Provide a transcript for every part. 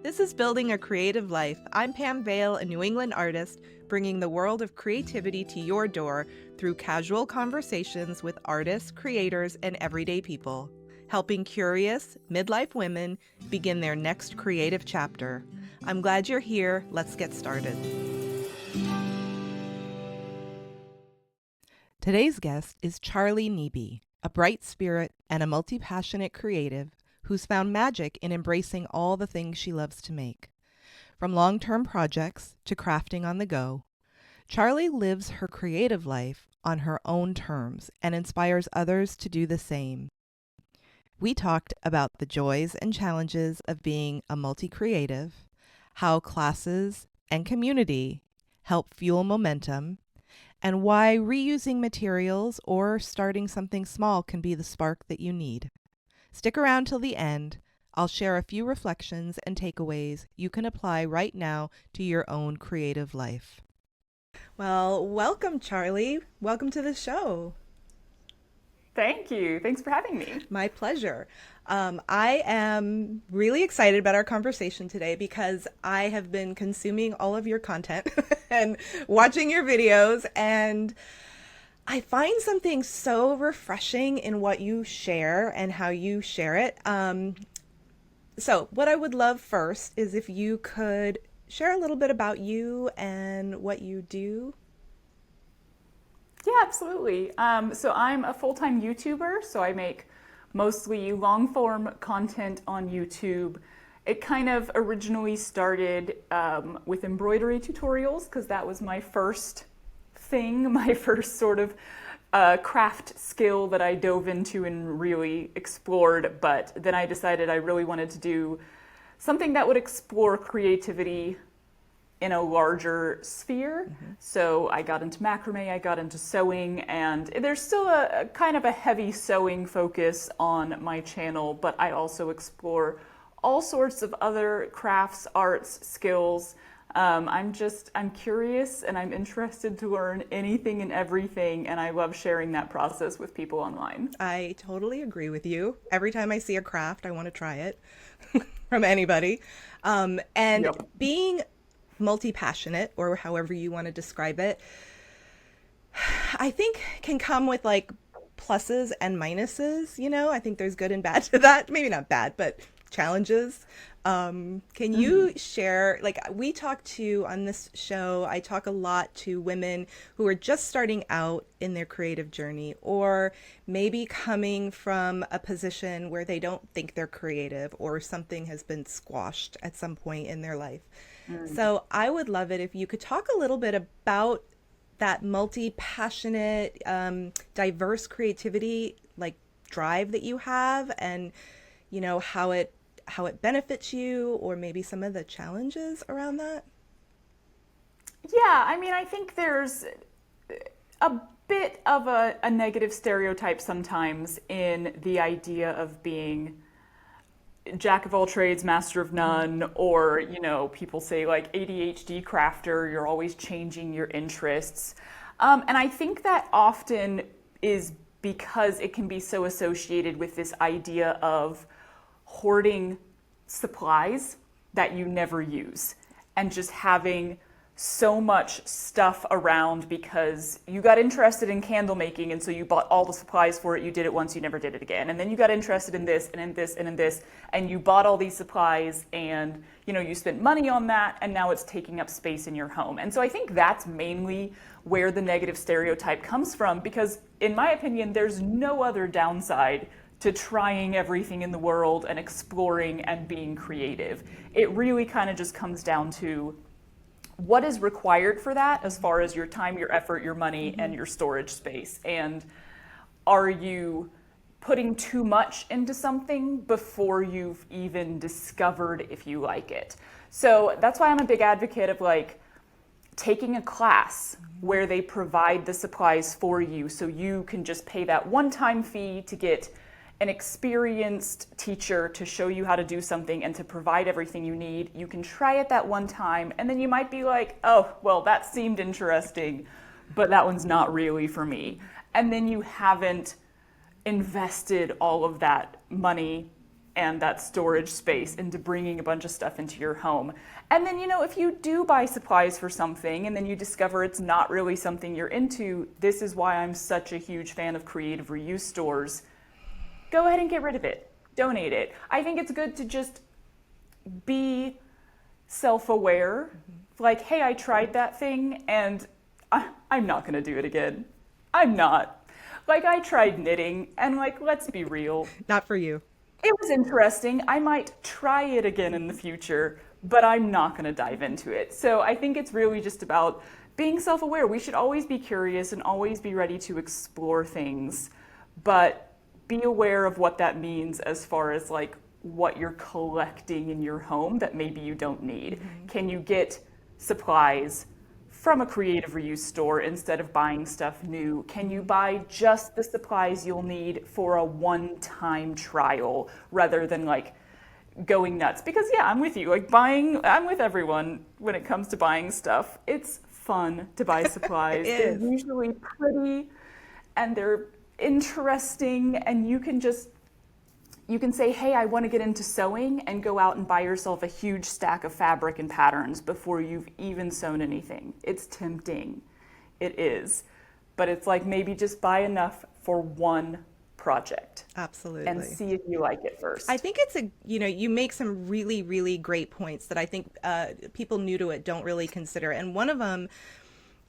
This is Building a Creative Life. I'm Pam Vale, a New England artist, bringing the world of creativity to your door through casual conversations with artists, creators, and everyday people, helping curious, midlife women begin their next creative chapter. I'm glad you're here. Let's get started. Today's guest is Charlie Nebe, a bright spirit and a multi-passionate creative who's found magic in embracing all the things she loves to make. From long-term projects to crafting on the go, Charlie lives her creative life on her own terms and inspires others to do the same. We talked about the joys and challenges of being a multi-creative, how classes and community help fuel momentum, and why reusing materials or starting something small can be the spark that you need. Stick around till the end. I'll share a few reflections and takeaways you can apply right now to your own creative life. Well, welcome, Charlie. Welcome to the show. Thank you. Thanks for having me. My pleasure. I am really excited about our conversation today because I have been consuming all of your content and watching your videos, and I find something so refreshing in what you share and how you share it. So what I would love first is if you could share a little bit about you and what you do. Yeah, absolutely. So I'm a full-time YouTuber, so I make mostly long-form content on YouTube. It kind of originally started with embroidery tutorials because that was my first thing, my first sort of craft skill that I dove into and really explored. But then I decided I really wanted to do something that would explore creativity in a larger sphere. Mm-hmm. So I got into macrame, I got into sewing, and there's still a kind of a heavy sewing focus on my channel, but I also explore all sorts of other crafts, arts, skills. I'm curious and I'm interested to learn anything and everything, and I love sharing that process with people online. I totally agree with you. Every time I see a craft, I want to try it from anybody. And Yep. Being multi-passionate, or however you want to describe it, I think can come with like pluses and minuses. I think there's good and bad to that. Maybe not bad, but challenges. Can you share, like we talk to on this show, I talk a lot to women who are just starting out in their creative journey, or maybe coming from a position where they don't think they're creative or something has been squashed at some point in their life. So I would love it if you could talk a little bit about that multi-passionate, diverse creativity, like drive that you have, and how it benefits you, or maybe some of the challenges around that. Yeah, I mean, I think there's a bit of a negative stereotype sometimes in the idea of being jack of all trades, master of none, or, people say like ADHD crafter, you're always changing your interests. And I think that often is because it can be so associated with this idea of hoarding supplies that you never use and just having so much stuff around because you got interested in candle making, and so you bought all the supplies for it, you did it once, you never did it again, and then you got interested in this and in this and in this, and you bought all these supplies, and you spent money on that, and now it's taking up space in your home. And so I think that's mainly where the negative stereotype comes from, because in my opinion there's no other downside to trying everything in the world and exploring and being creative. It really kind of just comes down to what is required for that as far as your time, your effort, your money, and your storage space. And are you putting too much into something before you've even discovered if you like it? So that's why I'm a big advocate of like taking a class where they provide the supplies for you, so you can just pay that one-time fee to get an experienced teacher to show you how to do something and to provide everything you need. You can try it that one time, and then you might be like, oh, well, that seemed interesting, but that one's not really for me. And then you haven't invested all of that money and that storage space into bringing a bunch of stuff into your home. And then, if you do buy supplies for something and then you discover it's not really something you're into, this is why I'm such a huge fan of creative reuse stores. Go ahead and get rid of it. Donate it. I think it's good to just be self-aware. Like, hey, I tried that thing and I'm not going to do it again. I'm not. Like, I tried knitting and, like, let's be real. Not for you. It was interesting. I might try it again in the future, but I'm not going to dive into it. So I think it's really just about being self-aware. We should always be curious and always be ready to explore things, but be aware of what that means as far as like what you're collecting in your home that maybe you don't need. Mm-hmm. Can you get supplies from a creative reuse store instead of buying stuff new? Can you buy just the supplies you'll need for a one-time trial rather than like going nuts? Because yeah, I'm with you. Like I'm with everyone when it comes to buying stuff. It's fun to buy supplies. They're usually pretty and they're interesting, and you can say, hey, I want to get into sewing, and go out and buy yourself a huge stack of fabric and patterns before you've even sewn anything. It's tempting. It is. But it's like maybe just buy enough for one project. Absolutely. And see if you like it first. I think it's you make some really, really great points that I think people new to it don't really consider. And one of them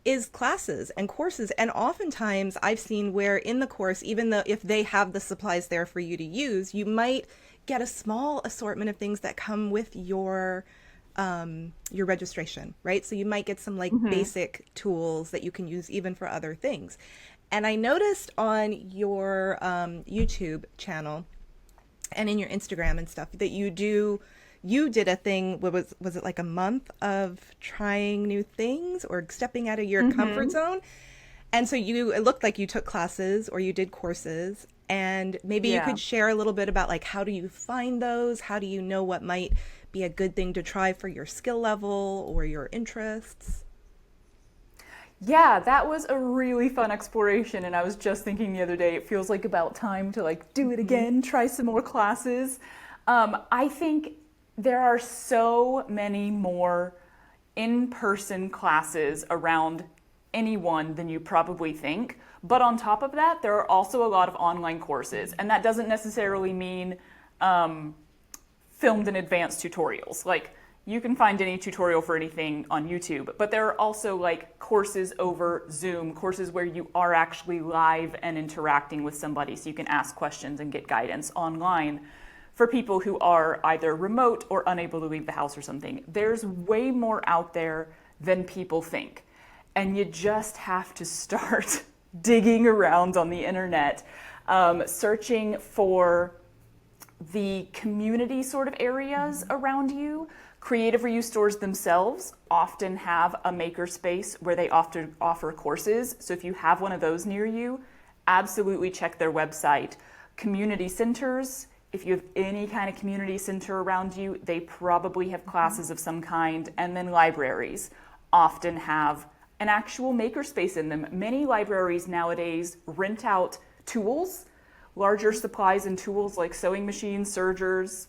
is classes and courses. And oftentimes I've seen where in the course, even though if they have the supplies there for you to use, you might get a small assortment of things that come with your registration, right? So you might get some like basic tools that you can use even for other things. And I noticed on your YouTube channel and in your Instagram and stuff that you did a thing, was it like a month of trying new things or stepping out of your comfort zone? And so it looked like you took classes or you did courses, and maybe you could share a little bit about like, how do you find those? How do you know what might be a good thing to try for your skill level or your interests? Yeah, that was a really fun exploration, and I was just thinking the other day, it feels like about time to like do it again, try some more classes. I think there are so many more in-person classes around anyone than you probably think. But on top of that, there are also a lot of online courses. And that doesn't necessarily mean filmed and advanced tutorials. Like, you can find any tutorial for anything on YouTube. But there are also like courses over Zoom, courses where you are actually live and interacting with somebody, so you can ask questions and get guidance online. For people who are either remote or unable to leave the house or something, there's way more out there than people think. And you just have to start digging around on the internet, searching for the community sort of areas around you. Creative reuse stores themselves often have a makerspace where they often offer courses. So if you have one of those near you, absolutely check their website. Community centers, if you have any kind of community center around you, they probably have classes of some kind. And then libraries often have an actual makerspace in them. Many libraries nowadays rent out tools, larger supplies and tools like sewing machines, sergers,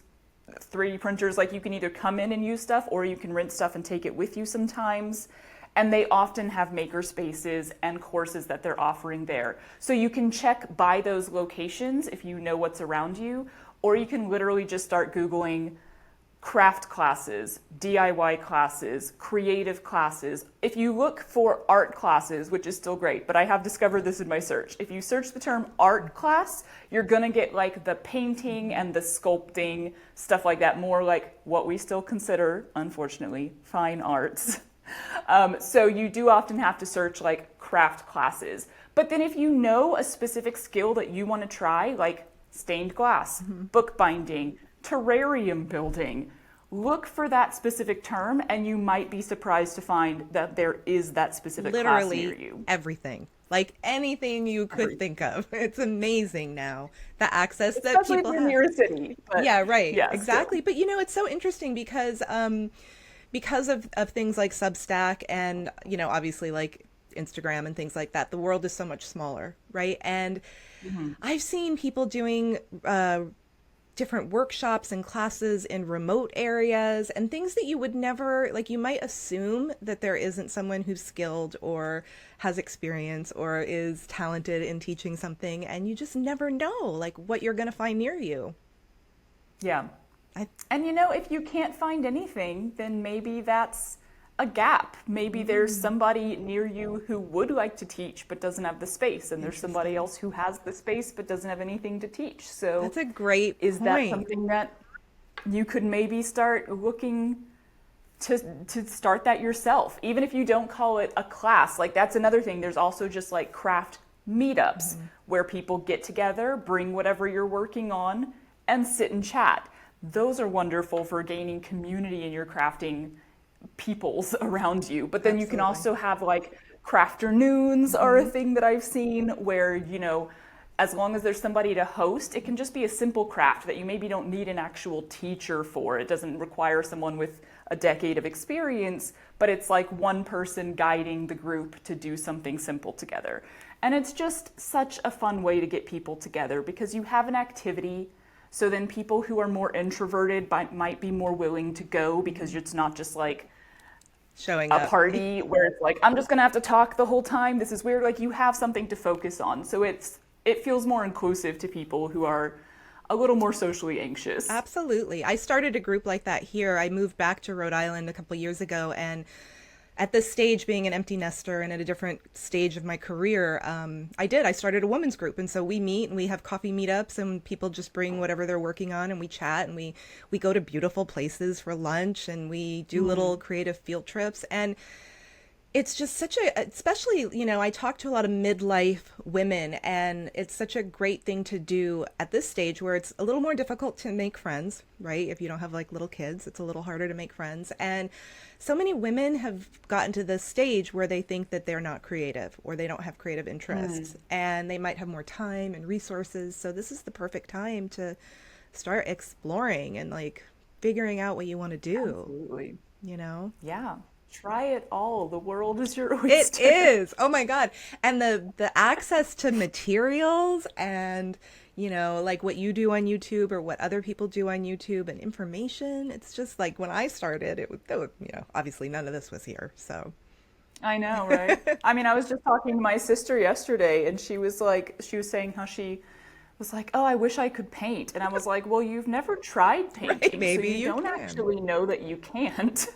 3D printers. Like, you can either come in and use stuff, or you can rent stuff and take it with you sometimes. And they often have makerspaces and courses that they're offering there. So you can check by those locations if you know what's around you, or you can literally just start Googling craft classes, DIY classes, creative classes. If you look for art classes, which is still great, but I have discovered this in my search. If you search the term art class, you're gonna get like the painting and the sculpting, stuff like that, more like what we still consider, unfortunately, fine arts. So you do often have to search like craft classes. But then if you know a specific skill that you want to try, like stained glass, bookbinding, terrarium building, look for that specific term, and you might be surprised to find that there is that specific class near you. Everything. Like anything you could think of. It's amazing now, the access that Especially people have. Near a city. But yeah, right. Yeah, exactly. Still. But it's so interesting because of things like Substack and, obviously like Instagram and things like that, the world is so much smaller, right? And I've seen people doing different workshops and classes in remote areas and things that you would never, like, you might assume that there isn't someone who's skilled or has experience or is talented in teaching something, and you just never know, like, what you're going to find near you. Yeah. I, And if you can't find anything, then maybe that's a gap. Maybe there's somebody near you who would like to teach but doesn't have the space, and there's somebody else who has the space but doesn't have anything to teach. So that's a great is point. that something that you could maybe start looking to start that yourself, even if you don't call it a class? Like, that's another thing. There's also just like craft meetups where people get together, bring whatever you're working on, and sit and chat. Those are wonderful for gaining community in your crafting peoples around you. But then you can also have like crafternoons are a thing that I've seen where, as long as there's somebody to host, it can just be a simple craft that you maybe don't need an actual teacher for. It doesn't require someone with a decade of experience, but it's like one person guiding the group to do something simple together. And it's just such a fun way to get people together because you have an activity. So then people who are more introverted might be more willing to go because it's not just like Showing a up. party where it's like, I'm just going to have to talk the whole time. This is weird. Like, you have something to focus on. So it feels more inclusive to people who are a little more socially anxious. Absolutely. I started a group like that here. I moved back to Rhode Island a couple years ago, and at this stage, being an empty nester and at a different stage of my career, I started a women's group. And so we meet and we have coffee meetups, and people just bring whatever they're working on, and we chat, and we go to beautiful places for lunch, and we do little creative field trips. And it's just especially, I talk to a lot of midlife women, and it's such a great thing to do at this stage where it's a little more difficult to make friends, right? If you don't have like little kids, it's a little harder to make friends. And so many women have gotten to this stage where they think that they're not creative or they don't have creative interests, and they might have more time and resources. So this is the perfect time to start exploring and like figuring out what you want to do. Absolutely. Yeah. Try it all. The world is your oyster. It is. Oh my God. And the access to materials and, like what you do on YouTube or what other people do on YouTube and information. It's just like when I started, it would, obviously none of this was here. So I know, right? I mean, I was just talking to my sister yesterday, and she was saying how she was like, oh, I wish I could paint. And I was like, well, you've never tried painting. Right, maybe so you don't can. actually know that you can't.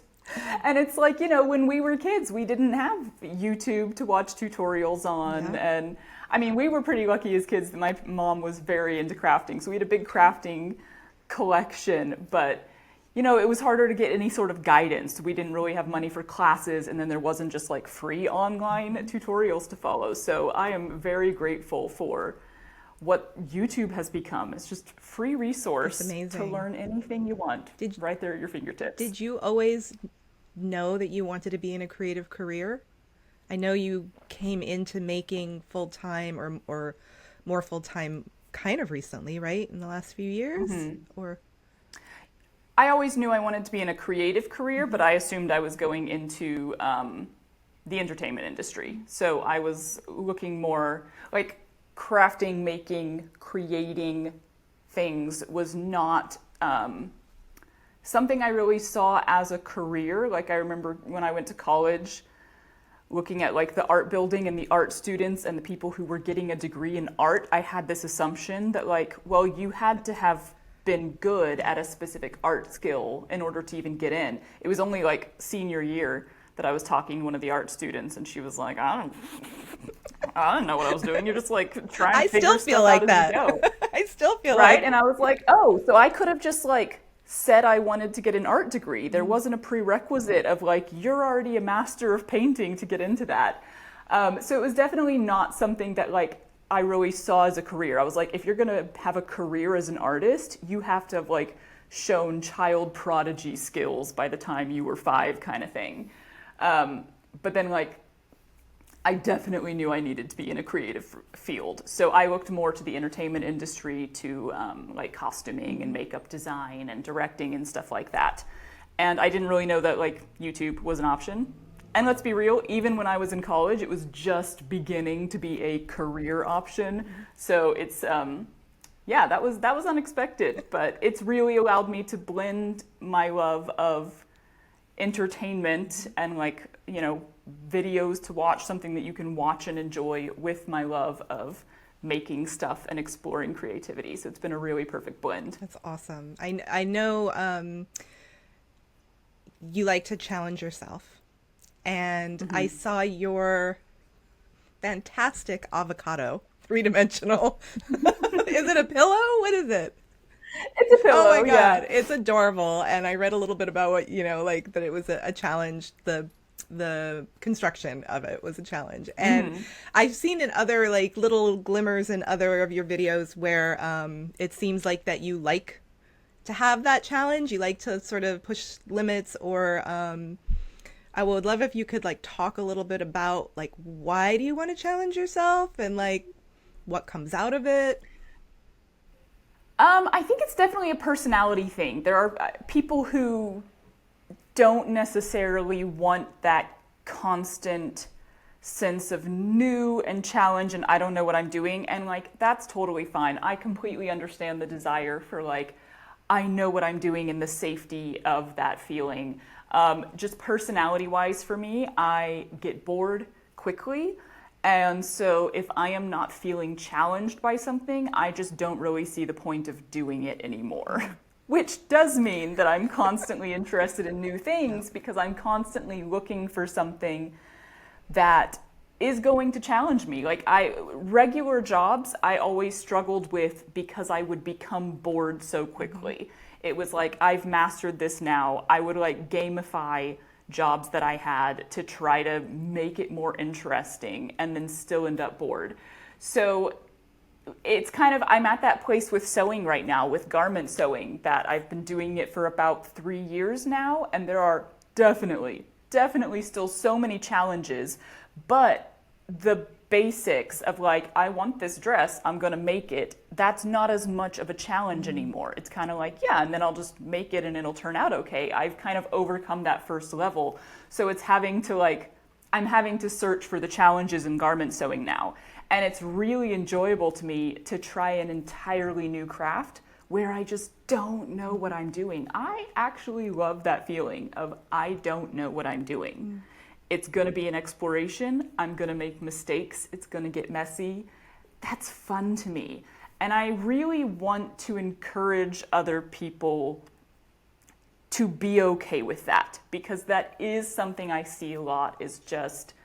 And it's like, when we were kids, we didn't have YouTube to watch tutorials on. Yeah. And I mean, we were pretty lucky as kids that my mom was very into crafting. So we had a big crafting collection, but it was harder to get any sort of guidance. We didn't really have money for classes, and then there wasn't just like free online tutorials to follow. So I am very grateful for what YouTube has become. It's just free resource to learn anything you want right there at your fingertips. Did you always know that you wanted to be in a creative career? I know you came into making full-time or more full-time kind of recently, right? In the last few years? Or I always knew I wanted to be in a creative career, but I assumed I was going into the entertainment industry. So I was looking more like crafting, making, creating things was not something I really saw as a career. Like, I remember when I went to college looking at like the art building and the art students and the people who were getting a degree in art, I had this assumption that like, well, you had to have been good at a specific art skill in order to even get in. It was only like senior year that I was talking to one of the art students, and she was like, I don't know what I was doing. You're just like trying to figure stuff out as you go. I still feel right? like. And I was like, oh, so I could have just like said I wanted to get an art degree. There wasn't a prerequisite of like, you're already a master of painting to get into that. So it was definitely not something that like I really saw as a career. I was like, if you're gonna have a career as an artist, you have to have like shown child prodigy skills by the time you were 5 kind of thing. But then like, I definitely knew I needed to be in a creative field. So I looked more to the entertainment industry, to like costuming and makeup design and directing and stuff like that. And I didn't really know that like YouTube was an option. And let's be real, even when I was in college, it was just beginning to be a career option. So it's Yeah, that was unexpected, but it's really allowed me to blend my love of entertainment and like, videos to watch, something that you can watch and enjoy, with my love of making stuff and exploring creativity. So it's been a really perfect blend. That's awesome. I know you like to challenge yourself, and I saw your fantastic avocado, three-dimensional. Is it a pillow? What is it? It's a Oh pillow, my yeah. God, it's adorable. And I read a little bit about what, like that it was a challenge. The construction of it was a challenge. And I've seen in other like little glimmers in other of your videos where it seems like that you like to have that challenge. You like to sort of push limits, or I would love if you could like talk a little bit about like why do you want to challenge yourself and like what comes out of it. I think it's definitely a personality thing. There are people who don't necessarily want that constant sense of new and challenge and I don't know what I'm doing. And like, that's totally fine. I completely understand the desire for like, I know what I'm doing and the safety of that feeling. Just personality wise for me, I get bored quickly. And so if I am not feeling challenged by something, I just don't really see the point of doing it anymore. Which does mean that I'm constantly interested in new things because I'm constantly looking for something that is going to challenge me. Like regular jobs, I always struggled with because I would become bored so quickly. It was like, I've mastered this now. I would like gamify jobs that I had to try to make it more interesting and then still end up bored. So it's kind of, I'm at that place with sewing right now, with garment sewing, that I've been doing it for about 3 years now, and there are definitely still so many challenges, but the basics of like, I want this dress, I'm gonna make it, that's not as much of a challenge anymore. It's kind of like, yeah, and then I'll just make it and it'll turn out okay. I've kind of overcome that first level. So it's having to like, I'm having to search for the challenges in garment sewing now. And it's really enjoyable to me to try an entirely new craft where I just don't know what I'm doing. I actually love that feeling of I don't know what I'm doing. It's going to be an exploration. I'm going to make mistakes. It's going to get messy. That's fun to me. And I really want to encourage other people to be okay with that, because that is something I see a lot, is just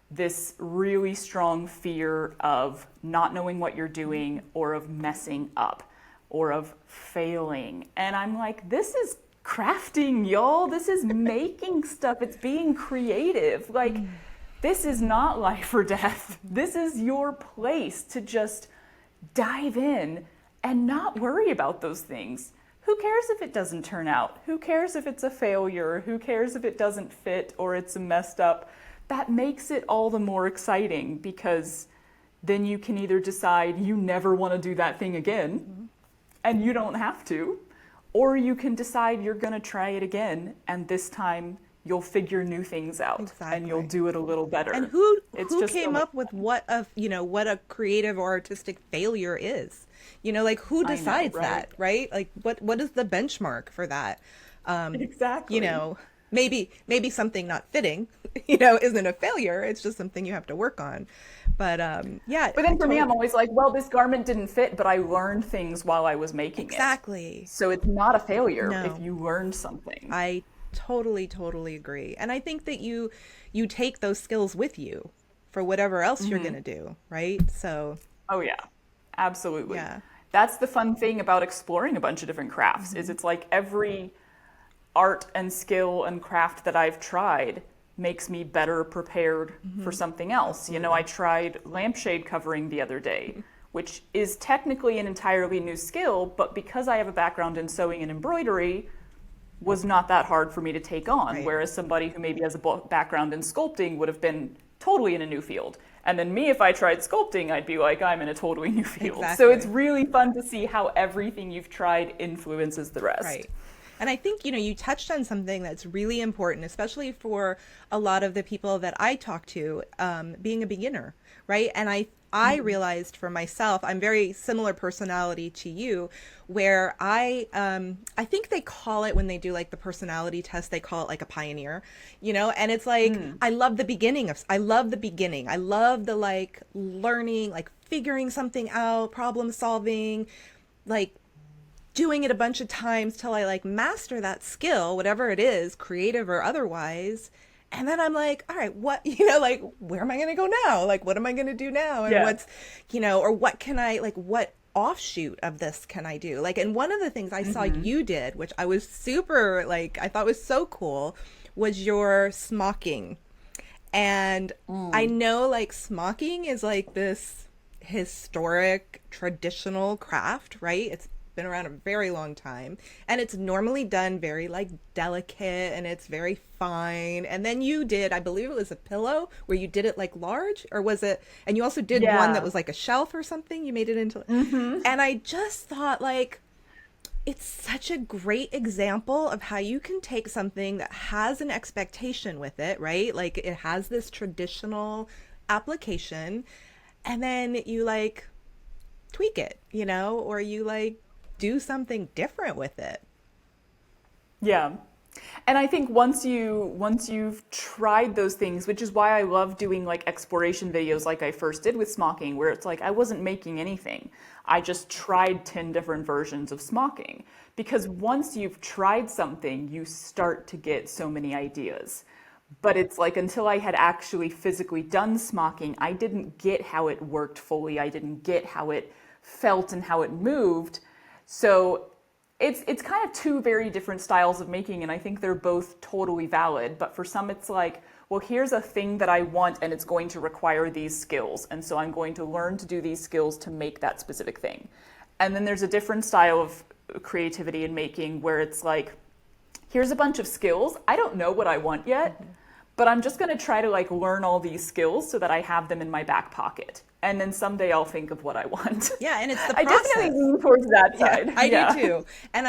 this really strong fear of not knowing what you're doing, or of messing up, or of failing. And I'm like, this is crafting, y'all. This is making stuff. It's being creative. Like, this is not life or death. This is your place to just dive in and not worry about those things. Who cares if it doesn't turn out? Who cares if it's a failure? Who cares if it doesn't fit or it's messed up? That makes it all the more exciting, because then you can either decide you never want to do that thing again, and you don't have to, or you can decide you're going to try it again, and this time you'll figure new things out, and you'll do it a little better. And who came up with what a creative or artistic failure is? Like who decides that, right? Like what is the benchmark for that? Exactly. Maybe something not fitting, isn't a failure. It's just something you have to work on. But yeah. But then for me, I'm always like, well, this garment didn't fit, but I learned things while I was making it. Exactly. So it's not a failure if you learned something. I totally agree. And I think that you take those skills with you for whatever else you're going to do, right? So. Oh yeah, absolutely. Yeah. That's the fun thing about exploring a bunch of different crafts, is it's like every art and skill and craft that I've tried makes me better prepared for something else. I tried lampshade covering the other day, which is technically an entirely new skill, but because I have a background in sewing and embroidery, was not that hard for me to take on. Right. Whereas somebody who maybe has a background in sculpting would have been totally in a new field. And then me, if I tried sculpting, I'd be like, I'm in a totally new field. Exactly. So it's really fun to see how everything you've tried influences the rest. Right. And I think, you touched on something that's really important, especially for a lot of the people that I talk to, being a beginner, right? And I I realized for myself, I'm very similar personality to you, where I think they call it when they do like the personality test, they call it like a pioneer, and it's like Mm. I love the beginning. I love the like learning, like figuring something out, problem solving, like doing it a bunch of times till I like master that skill, whatever it is, creative or otherwise. And then I'm like, all right, what, like, where am I going to go now? Like, what am I going to do now? And Yeah. what's, or what can I, like, what offshoot of this can I do? Like, and one of the things I saw Hmm. you did, which I was super, like, I thought was so cool, was your smocking. And I Mm. know like smocking is like this historic traditional craft, right? It's been around a very long time and it's normally done very like delicate and it's very fine. And then you did, I believe it was a pillow where you did it like large or was it, and you also did one that Yeah. was like a shelf or something. You made it into, Hmm. and I just thought like, it's such a great example of how you can take something that has an expectation with it, right? Like it has this traditional application, and then you like tweak it, or you like do something different with it. Yeah. And I think once you've tried those things, which is why I love doing like exploration videos like I first did with smocking, where it's like I wasn't making anything. I just tried 10 different versions of smocking. Because once you've tried something, you start to get so many ideas. But it's like until I had actually physically done smocking, I didn't get how it worked fully. I didn't get how it felt and how it moved. So it's kind of two very different styles of making, and I think they're both totally valid. But for some, it's like, well, here's a thing that I want, and it's going to require these skills, and so I'm going to learn to do these skills to make that specific thing. And then there's a different style of creativity and making where it's like, here's a bunch of skills. I don't know what I want yet, but I'm just going to try to like learn all these skills so that I have them in my back pocket. And then someday I'll think of what I want. Yeah, and it's the I definitely process. lean towards that Yeah, side. I do Yeah. too. And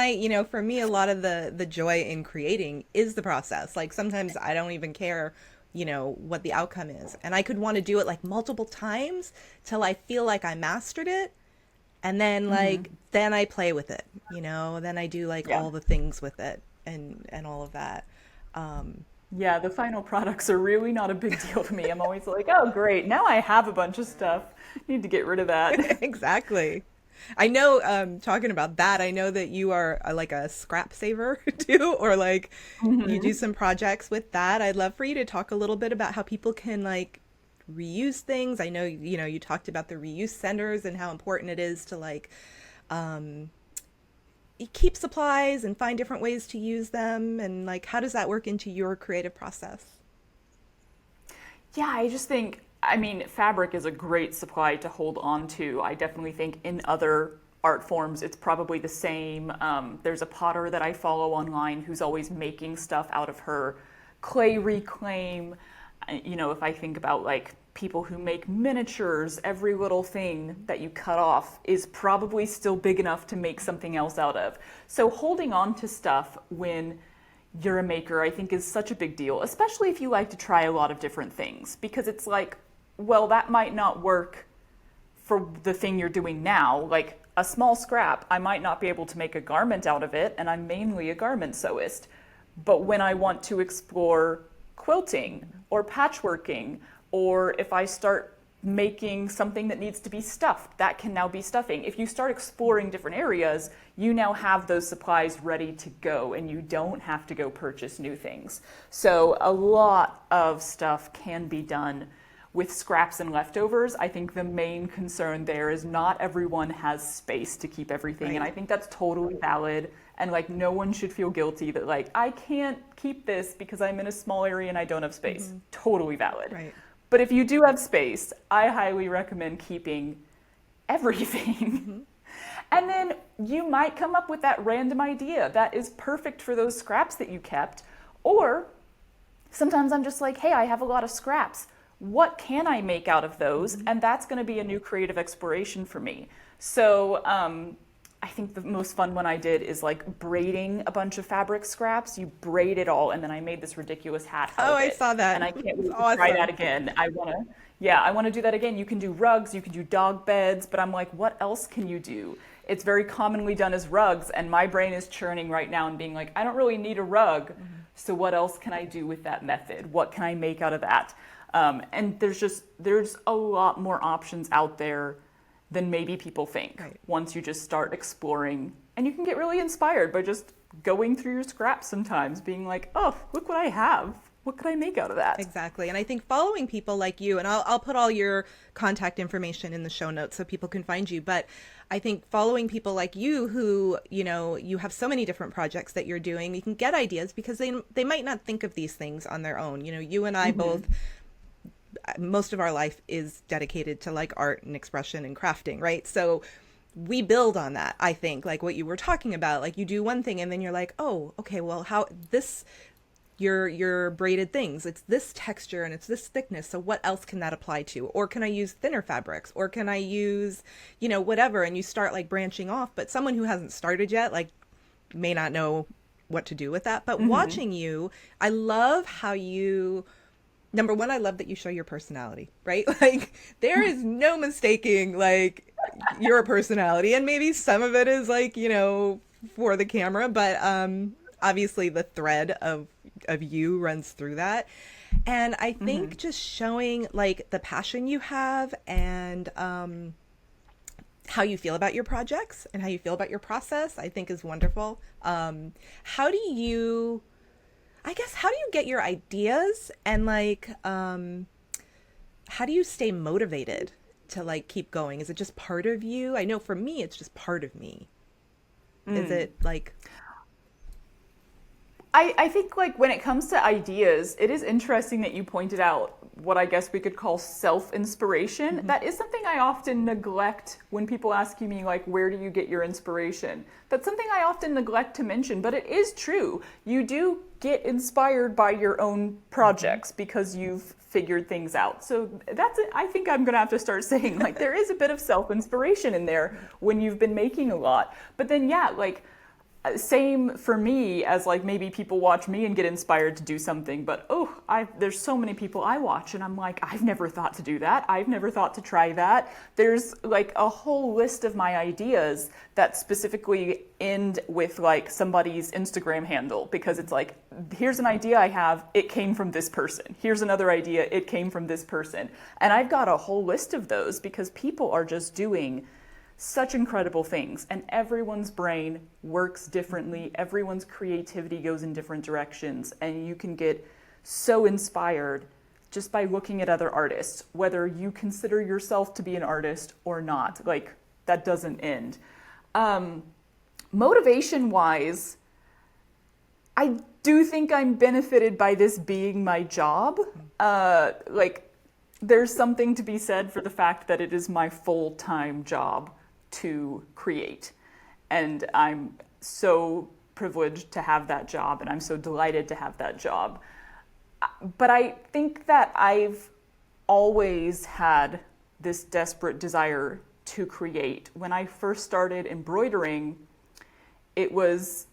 for me, a lot of the joy in creating is the process. Like sometimes I don't even care, what the outcome is. And I could want to do it like multiple times till I feel like I mastered it. And then like then I play with it, then I do like Yeah. all the things with it and all of that. Um Yeah, the final products are really not a big deal to me. I'm always like, oh, great. Now I have a bunch of stuff. Need to get rid of that. exactly. I know, talking about that, I know that you are like a scrap saver too, or like you do Hmm. some projects with that. I'd love for you to talk a little bit about how people can like reuse things. I know, you talked about the reuse centers and how important it is to like um, keep supplies and find different ways to use them. And like, how does that work into your creative process? Yeah, I just think, I mean, fabric is a great supply to hold on to. I definitely think in other art forms, it's probably the same. There's a potter that I follow online who's always making stuff out of her clay reclaim. If I think about like people who make miniatures, every little thing that you cut off is probably still big enough to make something else out of. So holding on to stuff when you're a maker, I think is such a big deal, especially if you like to try a lot of different things, because it's like, well, that might not work for the thing you're doing now. Like a small scrap, I might not be able to make a garment out of it, and I'm mainly a garment sewist. But when I want to explore quilting or patchworking, or if I start making something that needs to be stuffed, that can now be stuffing. If you start exploring different areas, you now have those supplies ready to go and you don't have to go purchase new things. So a lot of stuff can be done with scraps and leftovers. I think the main concern there is not everyone has space to keep everything, and Right. I think that's totally valid. And like no one should feel guilty that like I can't keep this because I'm in a small area and I don't have space. Hmm. Totally valid. Right. But if you do have space, I highly recommend keeping everything. Hmm. And then you might come up with that random idea that is perfect for those scraps that you kept. Or sometimes I'm just like, hey, I have a lot of scraps. What can I make out of those? Hmm. And that's going to be a new creative exploration for me. So I I think the most fun one I did is like braiding a bunch of fabric scraps. You braid it all, and then I made this ridiculous hat out Oh, of I it. saw And that. I can't It's wait to try that awesome. again. I want to do that again. You can do rugs, you can do dog beds, but I'm like, what else can you do? It's very commonly done as rugs, and my brain is churning right now and being like, I don't really need a rug. So what else can I do with that method? What can I make out of that? And there's a lot more options out there than maybe people think Right. once you just start exploring. And you can get really inspired by just going through your scraps sometimes, being like, oh, look what I have. What could I make out of that? Exactly. And I think following people like you, and I'll put all your contact information in the show notes so people can find you. But I think following people like you who, you have so many different projects that you're doing, you can get ideas because they might not think of these things on their own. You and I both, most of our life is dedicated to like art and expression and crafting, right? So we build on that, I think, like what you were talking about. Like you do one thing and then you're like, oh, okay, well, how this your braided things, it's this texture and it's this thickness, so what else can that apply to? Or can I use thinner fabrics, or can I use whatever, and you start like branching off. But someone who hasn't started yet like may not know what to do with that. But watching you, I love how you, number one, I love that you show your personality, right? Like there is no mistaking like your personality, and maybe some of it is like for the camera, but obviously the thread of you runs through that. And I think just showing like the passion you have, and how you feel about your projects and how you feel about your process, I think is wonderful. How do you, I guess, how do you get your ideas, and like how do you stay motivated to like keep going? Is it just part of you? I know for me it's just part of me. Is it like, I think like when it comes to ideas, it is interesting that you pointed out what I guess we could call self-inspiration. That is something I often neglect when people ask me like, where do you get your inspiration? That's something I often neglect to mention, but it is true. You do get inspired by your own projects because you've figured things out. So that's it. I think I'm gonna have to start saying like there is a bit of self-inspiration in there when you've been making a lot. But then yeah, like same for me as like maybe people watch me and get inspired to do something, but there's so many people I watch and I'm like, I've never thought to do that. I've never thought to try that. There's like a whole list of my ideas that specifically end with like somebody's Instagram handle, because it's like, here's an idea I have, it came from this person. Here's another idea, it came from this person. And I've got a whole list of those because people are just doing such incredible things, and everyone's brain works differently. Everyone's creativity goes in different directions, and you can get so inspired just by looking at other artists, whether you consider yourself to be an artist or not. Like that doesn't end. Motivation wise, I do think I'm benefited by this being my job. Like there's something to be said for the fact that it is my full-time job to create. And I'm so privileged to have that job, and I'm so delighted to have that job. But I think that I've always had this desperate desire to create. When I first started embroidering, I was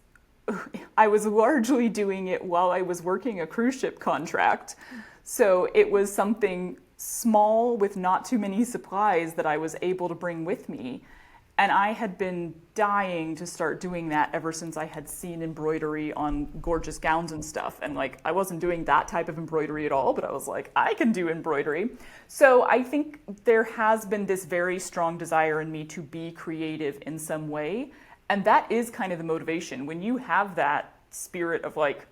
largely doing it while I was working a cruise ship contract. So it was something small with not too many supplies that I was able to bring with me. And I had been dying to start doing that ever since I had seen embroidery on gorgeous gowns and stuff. And like, I wasn't doing that type of embroidery at all, but I was like, I can do embroidery. So I think there has been this very strong desire in me to be creative in some way. And that is kind of the motivation. When you have that spirit of like,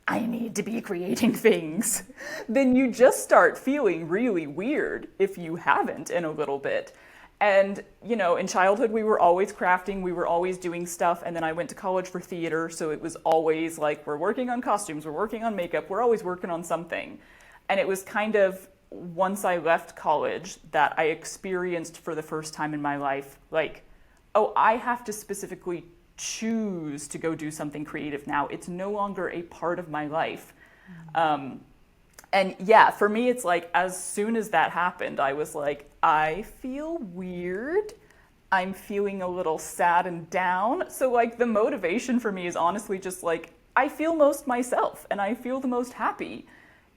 I need to be creating things, then you just start feeling really weird if you haven't in a little bit. And, in childhood, we were always crafting, we were always doing stuff. And then I went to college for theater. So it was always like, we're working on costumes, we're working on makeup, we're always working on something. And it was kind of once I left college that I experienced for the first time in my life, like, oh, I have to specifically choose to go do something creative now. It's no longer a part of my life. And yeah, for me, it's like, as soon as that happened, I was like, I feel weird I'm feeling a little sad and down. So, like, the motivation for me is honestly just like, I feel most myself and I feel the most happy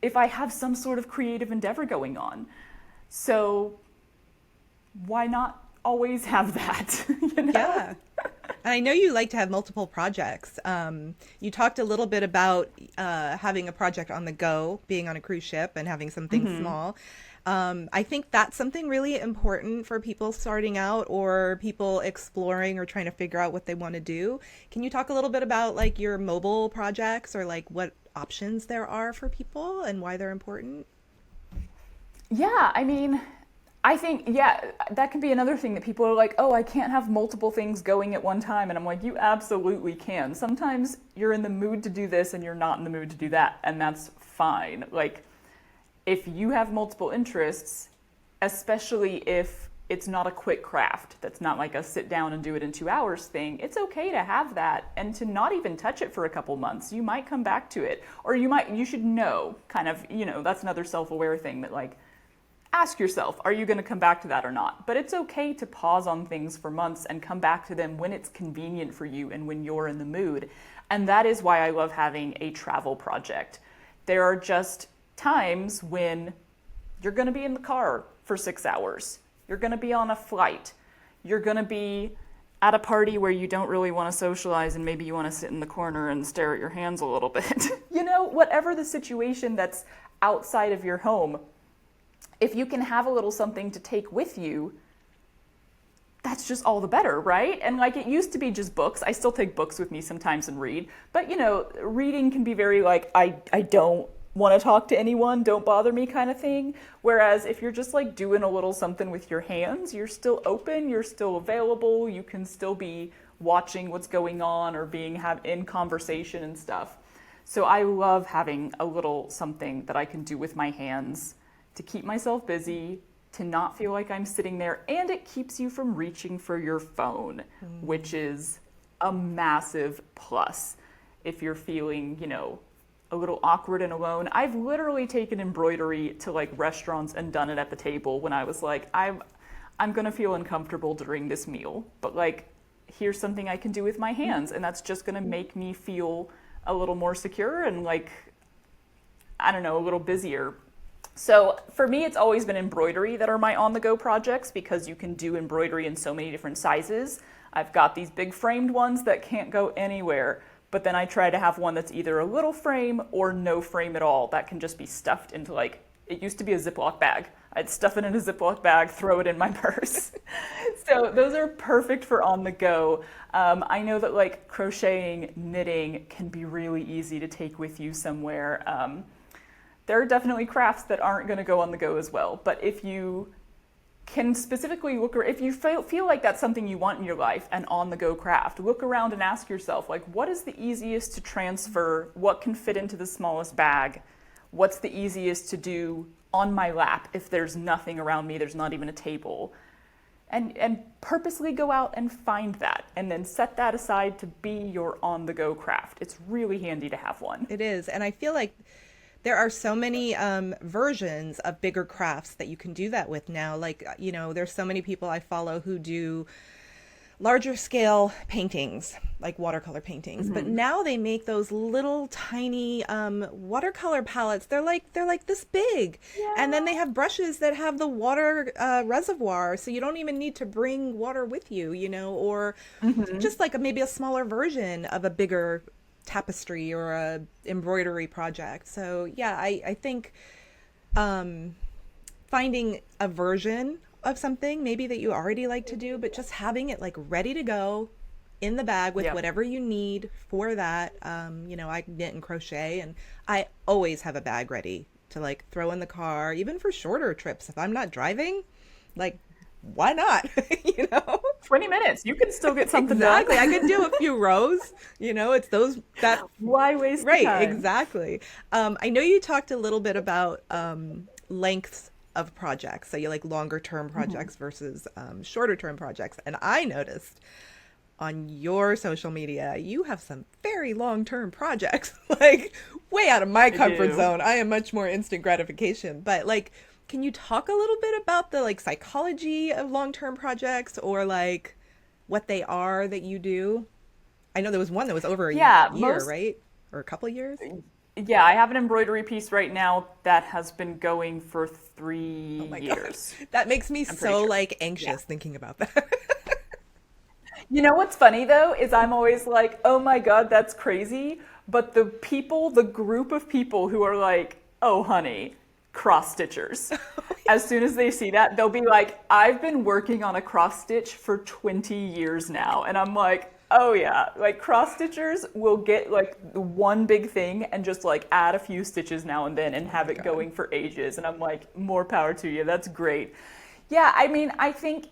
if I have some sort of creative endeavor going on. So, why not always have that, you know? Yeah. And I know you like to have multiple projects. You talked a little bit about having a project on the go, being on a cruise ship and having something small. I think that's something really important for people starting out or people exploring or trying to figure out what they want to do. Can you talk a little bit about like your mobile projects or like what options there are for people and why they're important? Yeah, I mean, I think, yeah, that can be another thing that people are like, oh, I can't have multiple things going at one time. And I'm like, you absolutely can. Sometimes you're in the mood to do this and you're not in the mood to do that. And that's fine. Like, if you have multiple interests, especially if it's not a quick craft, that's not like a sit down and do it in 2 hours thing, it's okay to have that and to not even touch it for a couple months. You might come back to it. Or you should know, kind of, that's another self aware thing that, like, ask yourself, are you going to come back to that or not? But it's okay to pause on things for months and come back to them when it's convenient for you and when you're in the mood. And that is why I love having a travel project. There are just times when you're going to be in the car for 6 hours. You're going to be on a flight. You're going to be at a party where you don't really want to socialize and maybe you want to sit in the corner and stare at your hands a little bit. Whatever the situation that's outside of your home, if you can have a little something to take with you, that's just all the better, right? And like, it used to be just books. I still take books with me sometimes and read, but reading can be very like, I don't want to talk to anyone, don't bother me kind of thing. Whereas if you're just like doing a little something with your hands, you're still open, you're still available, you can still be watching what's going on or being in conversation and stuff. So I love having a little something that I can do with my hands to keep myself busy, to not feel like I'm sitting there, and it keeps you from reaching for your phone, which is a massive plus if you're feeling, a little awkward and alone. I've literally taken embroidery to like restaurants and done it at the table when I was like, I'm gonna feel uncomfortable during this meal, but like, here's something I can do with my hands, and that's just gonna make me feel a little more secure and like, I don't know, a little busier. So for me, it's always been embroidery that are my on-the-go projects because you can do embroidery in so many different sizes. I've got these big framed ones that can't go anywhere, but then I try to have one that's either a little frame or no frame at all that can just be stuffed into like, it used to be a Ziploc bag. I'd stuff it in a Ziploc bag, throw it in my purse. So those are perfect for on the go. I know that like crocheting, knitting can be really easy to take with you somewhere. There are definitely crafts that aren't going to go on the go as well. But if you can specifically if you feel like that's something you want in your life, an on-the-go craft, look around and ask yourself, like, what is the easiest to transfer? What can fit into the smallest bag? What's the easiest to do on my lap if there's nothing around me, there's not even a table? And purposely go out and find that and then set that aside to be your on-the-go craft. It's really handy to have one. It is. And I feel like there are so many versions of bigger crafts that you can do that with now. Like, there's so many people I follow who do larger scale paintings, like watercolor paintings. But now they make those little tiny watercolor palettes. They're like this big. Yeah. And then they have brushes that have the water reservoir. So you don't even need to bring water with you, or just like maybe a smaller version of a bigger tapestry or a embroidery project. So yeah, I think finding a version of something maybe that you already like to do, but just having it like ready to go in the bag with whatever you need for that. I knit and crochet, and I always have a bag ready to like throw in the car, even for shorter trips. If I'm not driving, like, why not? 20 minutes, you can still get something exactly done. I can do a few rows. It's those that why waste right time? Exactly. I know you talked a little bit about lengths of projects, so you like longer term projects versus shorter term projects, and I noticed on your social media you have some very long term projects, like way out of my comfort zone. I am much more instant gratification, but like, can you talk a little bit about the like psychology of long-term projects or like what they are that you do? I know there was one that was over a Yeah, year, most right? Or a couple of years? yeah, I have an embroidery piece right now that has been going for Oh three my God. years. That makes me I'm pretty so sure. like Yeah. anxious thinking about that. You know what's funny though is I'm always like, oh my God, that's crazy. But the people, the group of people who are like, oh honey, cross stitchers. As soon as they see that, they'll be like, I've been working on a cross stitch for 20 years now. And I'm like, oh yeah, like cross stitchers will get like the one big thing and just like add a few stitches now and then and Oh my have it God. going for ages. And I'm like, more power to you. That's great. Yeah, I mean, I think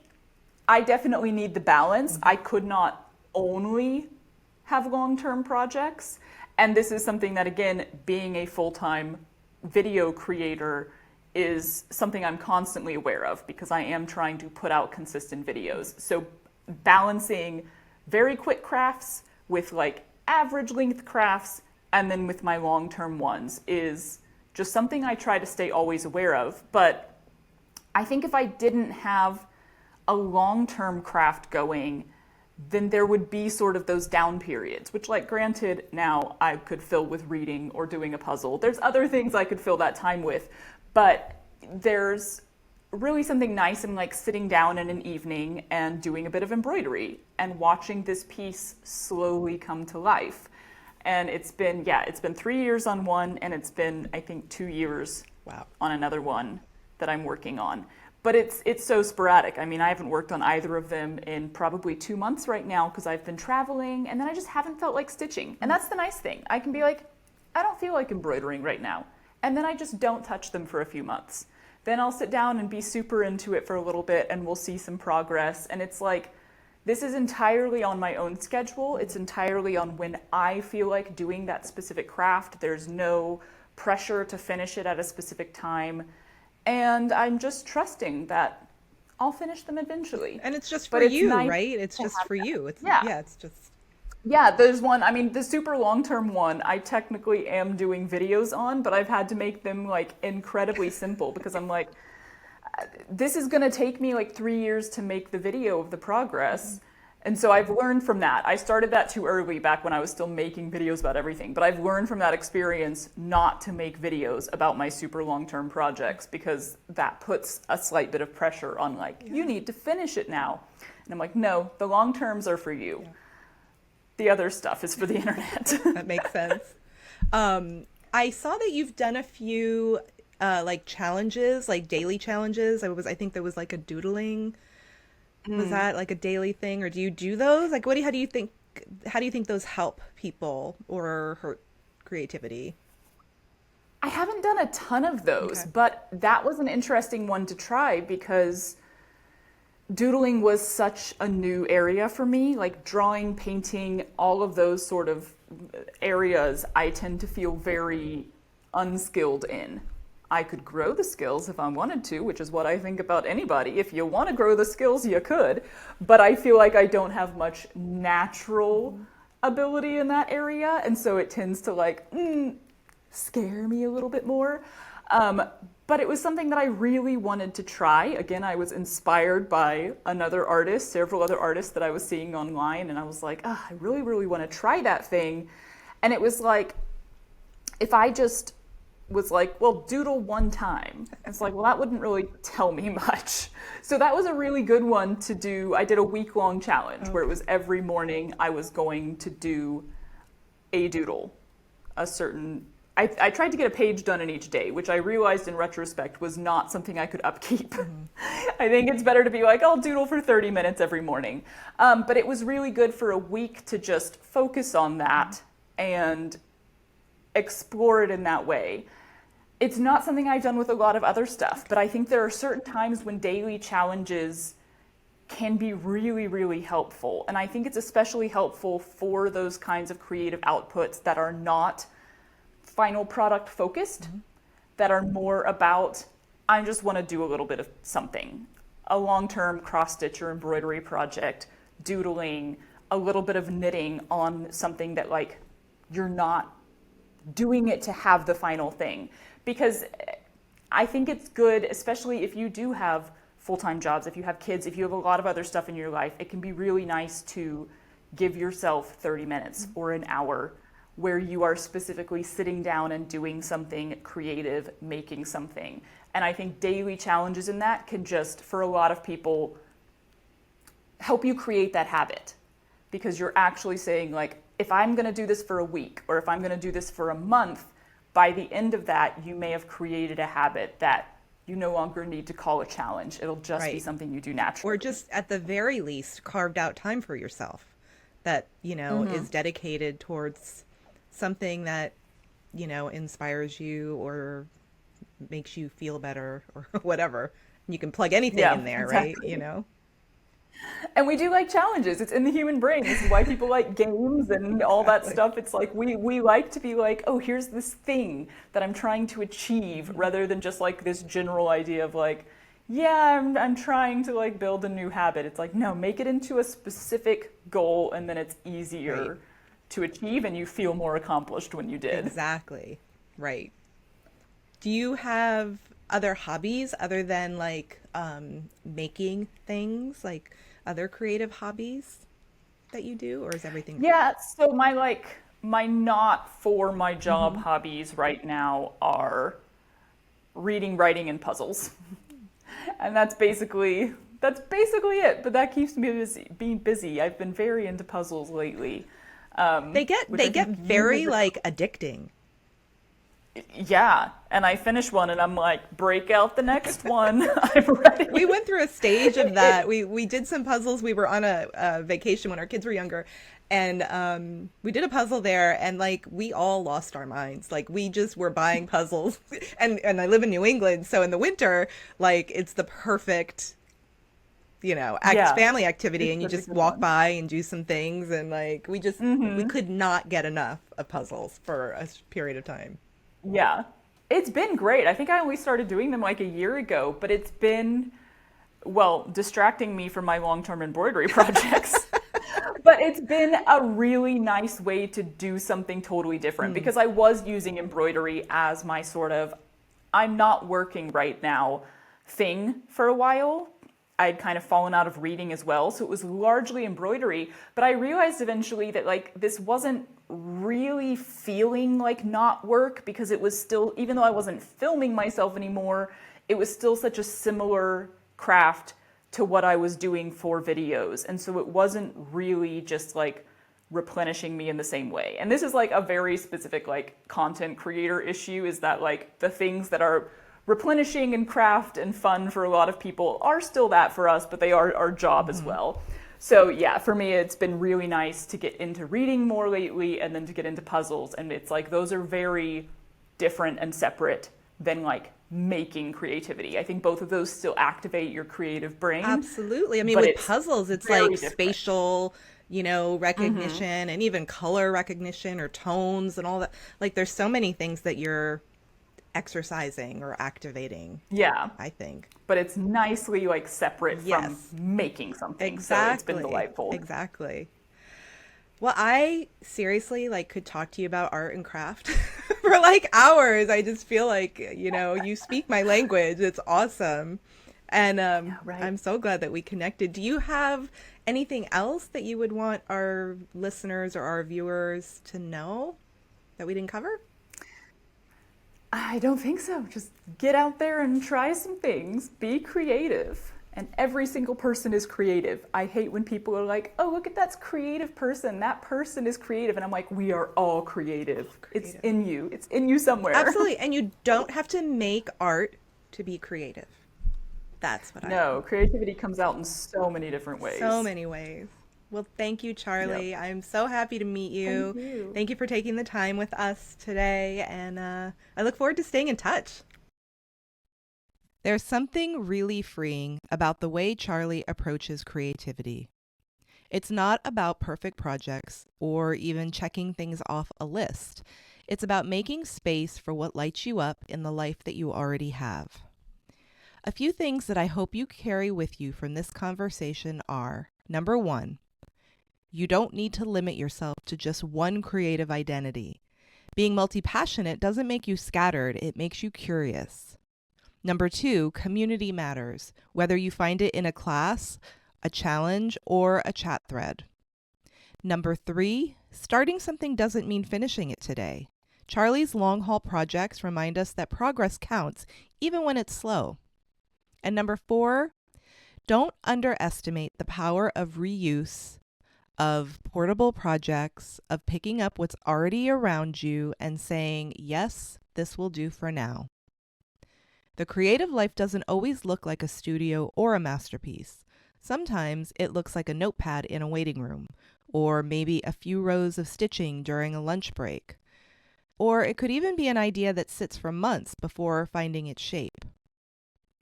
I definitely need the balance. I could not only have long-term projects. And this is something that, again, being a full-time video creator is something I'm constantly aware of because I am trying to put out consistent videos. So balancing very quick crafts with like average length crafts and then with my long-term ones is just something I try to stay always aware of. But I think if I didn't have a long-term craft going, then there would be sort of those down periods, which like granted now I could fill with reading or doing a puzzle. There's other things I could fill that time with, but there's really something nice in like sitting down in an evening and doing a bit of embroidery and watching this piece slowly come to life. And it's been 3 years on one and it's been, I think, 2 years Wow. on another one that I'm working on. But it's so sporadic. I mean, I haven't worked on either of them in probably 2 months right now because I've been traveling and then I just haven't felt like stitching. And that's the nice thing. I can be like, I don't feel like embroidering right now. And then I just don't touch them for a few months. Then I'll sit down and be super into it for a little bit and we'll see some progress. And it's like, this is entirely on my own schedule. It's entirely on when I feel like doing that specific craft. There's no pressure to finish it at a specific time. And I'm just trusting that I'll finish them eventually. And it's just for But it's you, nice right? It's to just have for that. you. It's Yeah. yeah, it's just Yeah, there's one, I mean, the super long-term one, I technically am doing videos on, but I've had to make them like incredibly simple because I'm like, this is going to take me like 3 years to make the video of the progress. And so I've learned from that. I started that too early back when I was still making videos about everything, but I've learned from that experience not to make videos about my super long-term projects because that puts a slight bit of pressure on like, you need to finish it now. And I'm like, no, the long terms are for you. The other stuff is for the internet. that makes sense. I saw that you've done a few like challenges, like daily challenges. I think there was like a doodling. Was that like a daily thing, or do you do those? Like, how do you think those help people or hurt creativity? I haven't done a ton of those, Okay. but that was an interesting one to try because doodling was such a new area for me. Like drawing, painting, all of those sort of areas, I tend to feel very unskilled in. I could grow the skills if I wanted to, which is what I think about anybody. If you want to grow the skills, you could. But I feel like I don't have much natural ability in that area. And so it tends to like scare me a little bit more. But it was something that I really wanted to try. Again, I was inspired by another artist, several other artists that I was seeing online. And I was like, I really, really want to try that thing. And it was like, if I just was like, well, doodle one time. It's like, well, that wouldn't really tell me much. So that was a really good one to do. I did a week-long challenge where it was every morning I was going to do a doodle, a certain. I tried to get a page done in each day, which I realized in retrospect was not something I could upkeep. I think it's better to be like, I'll doodle for 30 minutes every morning. But it was really good for a week to just focus on that and explore it in that way. It's not something I've done with a lot of other stuff, but I think there are certain times when daily challenges can be really, really helpful. And I think it's especially helpful for those kinds of creative outputs that are not final product focused, that are more about, I just want to do a little bit of something. A long-term cross-stitch or embroidery project, doodling, a little bit of knitting on something that like you're not doing it to have the final thing. Because I think it's good, especially if you do have full-time jobs, if you have kids, if you have a lot of other stuff in your life, it can be really nice to give yourself 30 minutes or an hour where you are specifically sitting down and doing something creative, making something. And I think daily challenges in that can just, for a lot of people, help you create that habit. Because you're actually saying, like, if I'm going to do this for a week, or if I'm going to do this for a month, by the end of that, you may have created a habit that you no longer need to call a challenge. It'll just be Right. something you do naturally. Or just at the very least carved out time for yourself that, is dedicated towards something that, inspires you or makes you feel better or whatever. You can plug anything Yeah, in there, right? exactly. And we do like challenges. It's in the human brain. This is why people like games and all that Exactly. stuff. It's like we like to be like, oh, here's this thing that I'm trying to achieve, rather than just like this general idea of like, yeah, I'm trying to like build a new habit. It's like, no, make it into a specific goal, and then it's Right. easier to achieve and you feel more accomplished when you did. Exactly. Right. Do you have other hobbies other than like making things, like other creative hobbies that you do, or is everything? Yeah, so my not for my job Hmm. hobbies right now are reading, writing, and puzzles. And that's basically it. But that keeps me busy, being busy. I've been very into puzzles lately, They get which they I get think you very have. like addicting. Yeah, and I finish one, and I'm like, break out the next one. I'm We ready. went through a stage of It, that. We did some puzzles. We were on a vacation when our kids were younger, and we did a puzzle there, and like we all lost our minds. Like we just were buying puzzles, and I live in New England, so in the winter, like it's the perfect yeah, family activity, it's and you such a just good walk one. by and do some things, and like we could not get enough of puzzles for a period of time. Yeah. It's been great. I think I only started doing them like a year ago, but it's been, well, distracting me from my long-term embroidery projects. But it's been a really nice way to do something totally different, Mm. because I was using embroidery as my sort of I'm not working right now thing for a while. I'd kind of fallen out of reading as well, so it was largely embroidery, but I realized eventually that like this wasn't really feeling like not work, because it was still, even though I wasn't filming myself anymore, it was still such a similar craft to what I was doing for videos. And so it wasn't really just like replenishing me in the same way. And this is like a very specific like content creator issue, is that like the things that are replenishing and craft and fun for a lot of people are still that for us, but they are our job as Hmm. well. So yeah, for me it's been really nice to get into reading more lately, and then to get into puzzles, and it's like those are very different and separate than like making creativity. I think both of those still activate your creative brain, Absolutely. I mean, but with it's puzzles, it's very like different. spatial, recognition and even color recognition or tones and all that. Like, there's so many things that you're exercising or activating, Yeah, I think. but it's nicely like separate from Yes, making something. So it's been exactly. delightful. Exactly. Well, I seriously like could talk to you about art and craft for like hours. I just feel like, you speak my language. It's awesome. And Yeah, right. I'm so glad that we connected. Do you have anything else that you would want our listeners or our viewers to know that we didn't cover? I don't think so. Just get out there and try some things. Be creative. And every single person is creative. I hate when people are like, oh, look at that creative person. That person is creative. And I'm like, we are all creative. It's Creative. in you, it's in you somewhere. Absolutely. And you don't have to make art to be creative. That's what I No, think. creativity comes out in so many different So ways. many ways. Well, thank you, Yep. Charlie. I'm so happy to meet Thank you. you. Thank you for taking the time with us today, and I look forward to staying in touch. There's something really freeing about the way Charlie approaches creativity. It's not about perfect projects or even checking things off a list. It's about making space for what lights you up in the life that you already have. A few things that I hope you carry with you from this conversation are: number one, you don't need to limit yourself to just one creative identity. Being multi passionate doesn't make you scattered, it makes you curious. Number 2, community matters, whether you find it in a class, a challenge, or a chat thread. Number 3, starting something doesn't mean finishing it today. Charlie's long haul projects remind us that progress counts even when it's slow. And number 4, don't underestimate the power of reuse, of portable projects, of picking up what's already around you and saying, yes, this will do for now. The creative life doesn't always look like a studio or a masterpiece. Sometimes it looks like a notepad in a waiting room, or maybe a few rows of stitching during a lunch break. Or it could even be an idea that sits for months before finding its shape.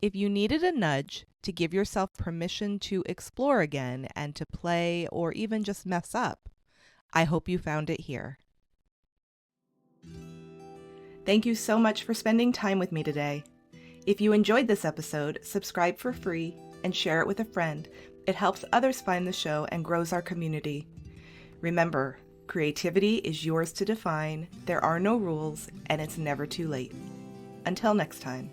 If you needed a nudge to give yourself permission to explore again and to play or even just mess up, I hope you found it here. Thank you so much for spending time with me today. If you enjoyed this episode, subscribe for free and share it with a friend. It helps others find the show and grows our community. Remember, creativity is yours to define, there are no rules, and it's never too late. Until next time.